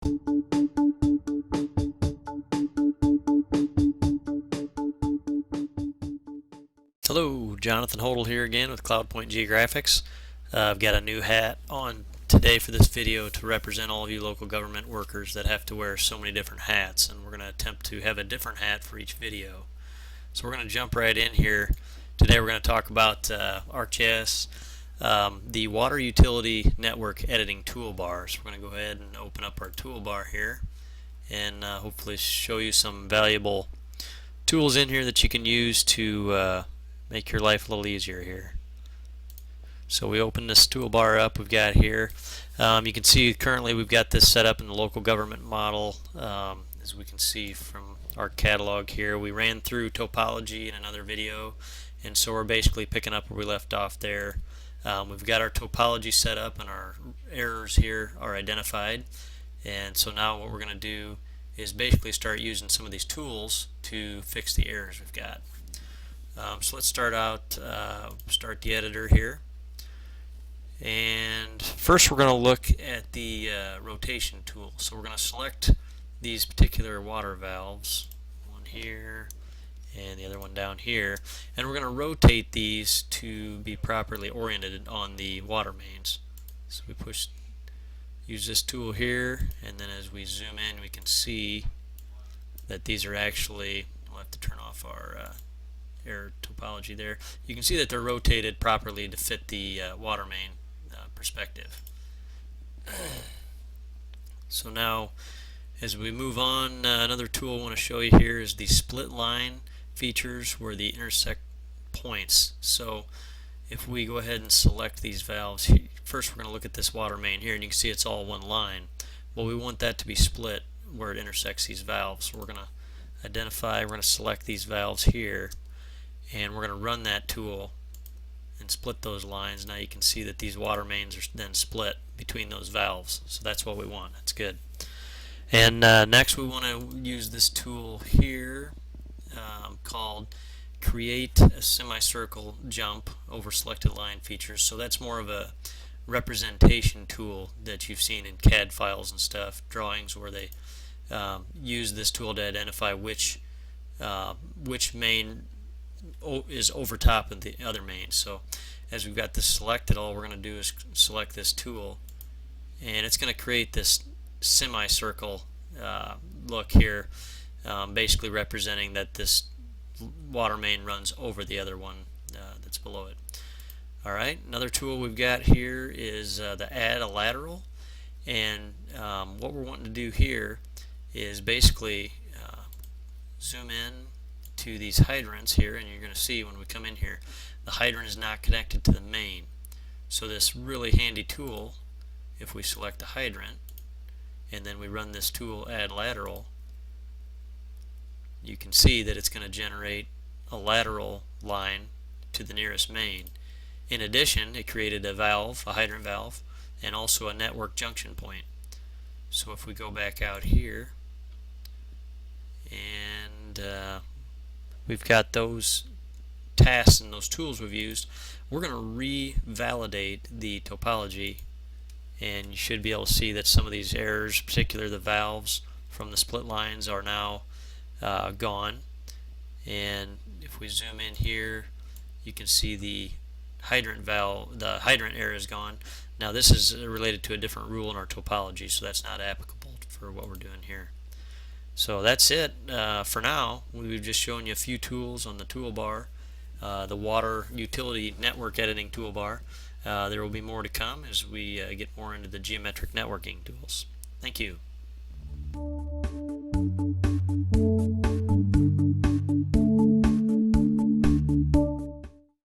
Hello, Jonathan Hodel here again with CloudPoint Geographics. I've got a new hat on today for this video to represent all of you local government workers that have to wear so many different hats, and we're going to attempt to have a different hat for each video. So we're going to jump right in here. Today we're going to talk about ArcGIS, the water utility network editing toolbars. We're going to go ahead and open up our toolbar here and hopefully show you some valuable tools in here that you can use to make your life a little easier here. So we open this toolbar up we've got here. You can see currently we've got this set up in the local government model. As we can see from our catalog here, we ran through topology in another video, and so we're basically picking up where we left off there. We've got our topology set up and our errors here are identified, and so now what we're going to do is basically start using some of these tools to fix the errors we've got. So let's start out, start the editor here, and first we're going to look at the rotation tool. So we're going to select these particular water valves, one here and the other one down here, and we're going to rotate these to be properly oriented on the water mains. So we use this tool here, and then as we zoom in we can see that these are actually, we'll have to turn off our error topology there. You can see that they're rotated properly to fit the water main perspective. So now as we move on, another tool I want to show you here is the split line features where the intersect points. So if we go ahead and select these valves, first we're going to look at this water main here, and you can see it's all one line. Well, we want that to be split where it intersects these valves. So we're going to identify, we're going to select these valves here, and we're going to run that tool and split those lines. Now you can see that these water mains are then split between those valves. So that's what we want. That's good. And next we want to use this tool here called Create a Semicircle Jump over Selected Line Features. So that's more of a representation tool that you've seen in CAD files and stuff, drawings, where they use this tool to identify which main is over top of the other main. So as we've got this selected, all we're going to do is select this tool, and it's going to create this semicircle look here, basically representing that this water main runs over the other one that's below it. Alright, another tool we've got here is the add a lateral, and what we're wanting to do here is basically zoom in to these hydrants here, and you're going to see when we come in here the hydrant is not connected to the main. So this really handy tool, if we select a hydrant and then we run this tool add lateral, you can see that it's going to generate a lateral line to the nearest main. In addition, it created a valve, a hydrant valve, and also a network junction point. So if we go back out here and we've got those tasks and those tools we've used, we're going to revalidate the topology, and you should be able to see that some of these errors, particularly the valves from the split lines, are now gone. And if we zoom in here, you can see the hydrant error is gone. Now this is related to a different rule in our topology, so that's not applicable for what we're doing here. So that's it for now. We've just shown you a few tools on the toolbar, the water utility network editing toolbar. There will be more to come as we get more into the geometric networking tools. Thank you.